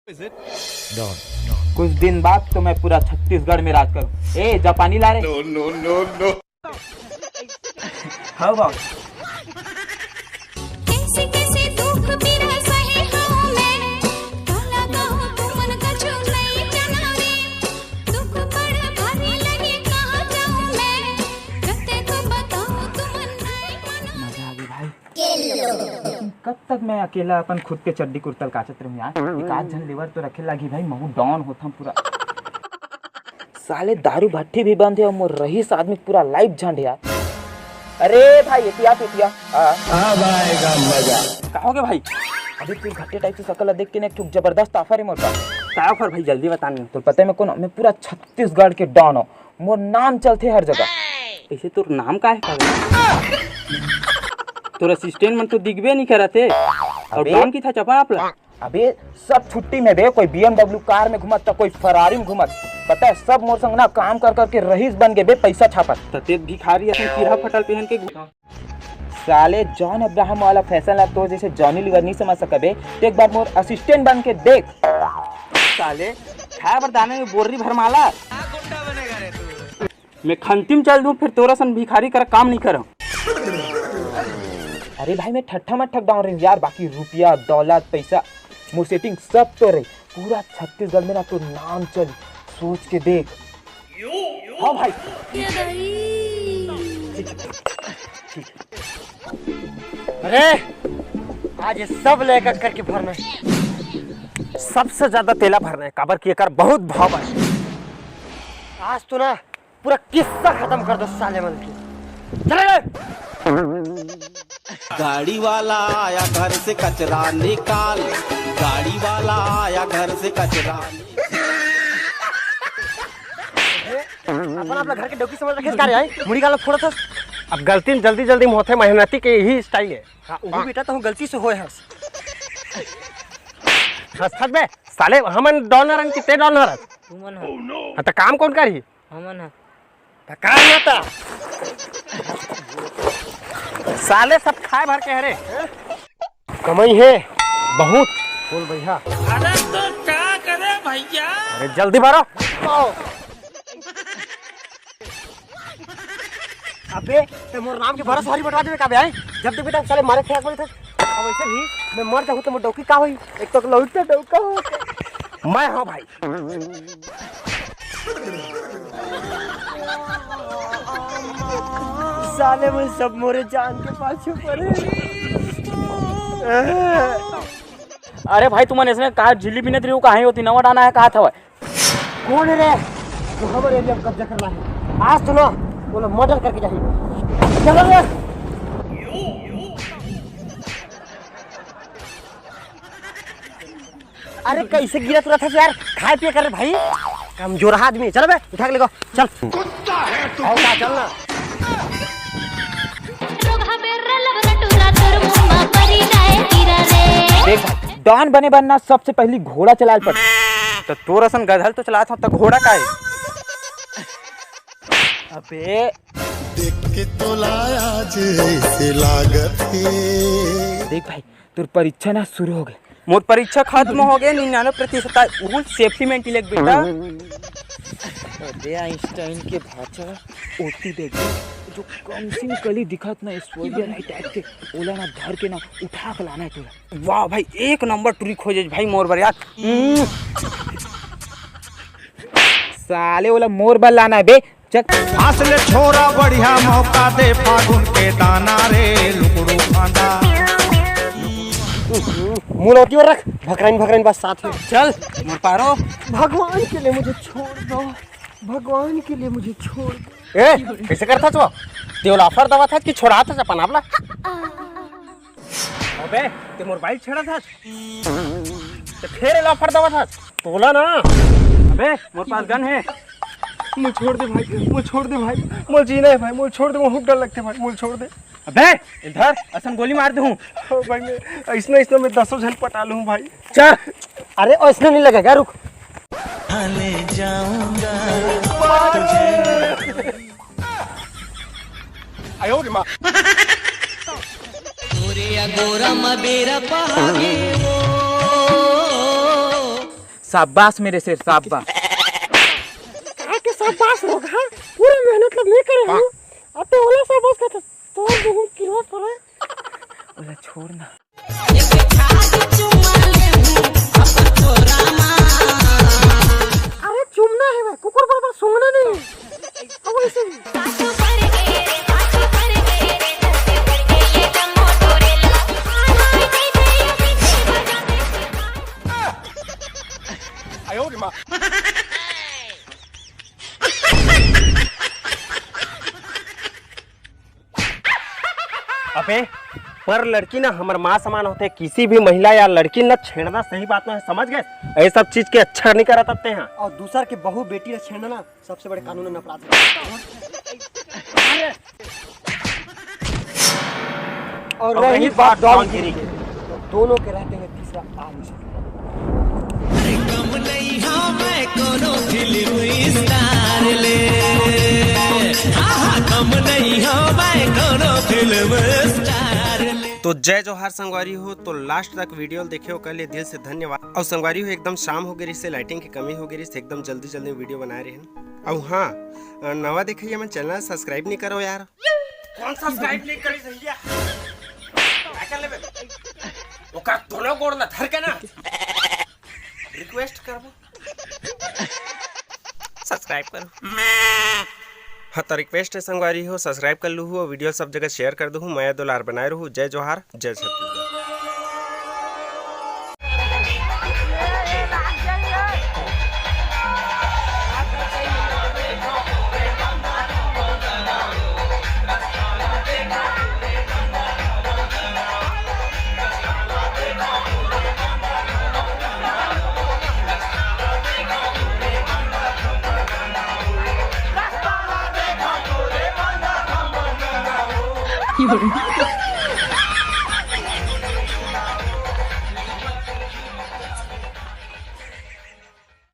कुछ दिन बाद तो मैं पूरा छत्तीसगढ़ में राज करूं। ए जापानी ला रहे। No no no no. How about? कैसे कैसे दुख पीड़ा सहे हूं मैं, काला कहूं तू मन कछु नहीं जाना रे, दुख बड़ भारी लगे कहां जाऊं मैं, कते तो बताओ तू मन नहीं मानो। मजा आ गई भाई। कब तक मैं अकेला अपन खुद के चड्डी कुर्तल काचत रहूं यार। एक आध जन लेवर तो रखे लगी भाई, महू डाउन होता पूरा। साले दारू भट्टी भी बंद है और मोर रहीस आदमी पूरा लाइव झंड यार। अरे भाई एतिया आएगा मजा। कहोगे भाई? अभी तू घट्टे टाइप से शकल देख के ना एक जबरदस्त ऑफर है मोर पास। क्या ऑफर भाई जल्दी बतानी। तो पता है मैं कौन? मैं पूरा छत्तीसगढ़ के डॉन हूँ, मोर नाम चलते हर जगह। ऐसे तोर नाम का है? तोर असिस्टेंट मन तो दिखबे नहीं करते और डॉन की था चपा आपला। अबे सब छुट्टी में बे, कोई BMW कार में घुमत, कोई फरारी में घुमत। पता है सब मोर संग ना काम कर कर के रईस बन गए बे, पैसा छापत। तते भिखारी अपन किरा फटल पहन के साले जॉन अब्राहम वाला फैशन ला तो जैसे जॉनी लीवर नहीं समझ सकबे। तो एक बार मोर असिस्टेंट बन के देख। साले खाए बरदाने में बोरी भरमाला गुंडा बनेगा रे तू। मैं खंतिम चल दूं फिर तोरा सन भिखारी कर काम नहीं करम। अरे भाई मैं ठट्ठा मत ठग डाउन रही यार, बाकी रुपया दौलत पैसा मोर सेटिंग सब तो रही। पूरा छत्तीसगढ़ में ना तो नाम चल, सोच के देख। हाँ भाई अरे आज ये सब लेकर करके भरना है, सबसे ज्यादा तेला भरना है। काबर की कर बहुत भाव है। आज तो ना पूरा किस्सा खत्म कर दो साले मन की। चले गाड़ी वाला आया घर से कचरा निकाल, गाड़ी वाला आया घर से कचरा। अपन अपना घर के डोकी समझ रखे का रे मुड़ी गाला फोड़ा था। अब गलती जल्दी जल्दी मोथे मेहनती के यही स्टाइल है। हां वो बेटा तो गलती से होए हस हस बे साले हमन डॉनर रंग कितने डॉनर तू मन हां त काम कौन करी हमन है त काम ना साले सब खाए भर के हरे कमाई है बहुत। बोल भैया अरे तो क्या करे भैया? अरे जल्दी भरो। अबे ते मोर नाम के भरोसा हरी बटवा देवे का बे? जब तक बेटा साले मारे खेत पड़े थे। अब वैसे भी मैं मर जाऊं तो मोर डौकी का होई? एक तो लौटते डौका हो मैं। हां भाई साले में सब मोरे जान के पाछे पड़े। अरे भाई तुम इसमें कहा झिल्ली भी नहीं कहाँ होती नवा डाना है कहा था? कौन है रे? तो हमारे एरिया में कब्जा करना है। आज तो ना बोलो मर्डर करके जाइए। चलो रे। अरे कैसे गिरा तुरा था यार? खाए पिए कर भाई, कमजोर आदमी। चल बे उठा के ले गो चल। कुत्ता है तू। आओ चल ना। देख डॉन बने बनना सबसे पहली घोड़ा चलाल पड़। तो तोरा सन गधल तो चला था, तो घोड़ा का है? अबे देख के तो लाया जैसे लागत है। देख भाई तोर परीक्षा ना शुरू हो गए। मोर परीक्षा खत्म हो गए 99% वो सेफ्टी में इंटेलेक्ट बेटा। अबे आइंस्टाइन के भाषा ओती देख जो कम सिंह कली दिखत ना स्पोर्टिया नहीं टाइप के ओला ना धर के ना उठा के लाना है तोरा। वाह भाई एक नंबर ट्रिक हो जाए भाई मोर बर यार। साले ओला मोर बल लाना है बे। असले छोरा बढ़िया मौका दे फागुन के दाना रे लुकड़ू फांदा। मुंह लौटी और रख भकराइन बस साथ में चल मोर पारो। भगवान के लिए मुझे छोड़ दो, भगवान के लिए मुझे छोड़ दो। ए कैसे करता तू? देवल ऑफर दवा था कि छोड़ा था अपन आपला? अबे ते मोबाइल छेड़ा था तो फिर ऑफर दवा था तोला ना। अबे मोर पास गन है। मुझे छोड़ दे भाई, मुझे छोड़ दे भाई, मुझे जीना है भाई, मुझे छोड़ दे। मुझे डर लगता है भाई, मुझे छोड़ दे। अबे इधर असन गोली मार दूं भाई मैं इसने मैं 10 जन पटा लूं भाई। चल अरे इसने नहीं लगेगा रुक। ले जाऊंगा आयो रे मां। गोरा मबेरा पहागे वो शाबाश मेरे शेर, शाबाश। कहा के शाबाश लोग, हाँ पूरा मेहनत लोग नहीं करे हूँ। अब तो ओला शाबाश का तो बहुत किलोस पर है। ओला छोड़ना। अरे चुमना है भाई, कुकुर बराबर सूंघना नहीं। अब ऐसे अबे पर लड़की ना हमार माँ समान होते, किसी भी महिला या लड़की न छेड़ना सही बात ना है, समझ गए? ये सब चीज के अच्छा नहीं करा सकते हैं। और दूसर के बहू बेटी ने छेड़ना ना सबसे बड़े कानून अपराध है। और वही बात डॉन गिरी के तो दोनों के रहते हैं तीसरा आ नहीं सकता। तो जय जोहार संगवारी हो। तो लास्ट तक वीडियो देखे हो, कल दिल से धन्यवाद। और संगवारी हो एकदम शाम हो गई से लाइटिंग की कमी हो गई से एकदम जल्दी जल्दी वीडियो बना रहे हैं। और हाँ नवा देखिए मैं चैनल सब्सक्राइब नहीं करो यार। कौन सब्सक्राइब नहीं करी भैया? क्या कर लेबे? ओका दोनों गोड़ ना धर के ना रिक्वेस्ट करबो सब्सक्राइब करो। हाँ तो रिक्वेस्ट है संगवारी हो, सब्सक्राइब कर लूँ और वीडियो सब जगह शेयर कर दूँ। मैं दुलार बनाए रहूँ। जय जोहार, जय छत्तीसगढ़।有人。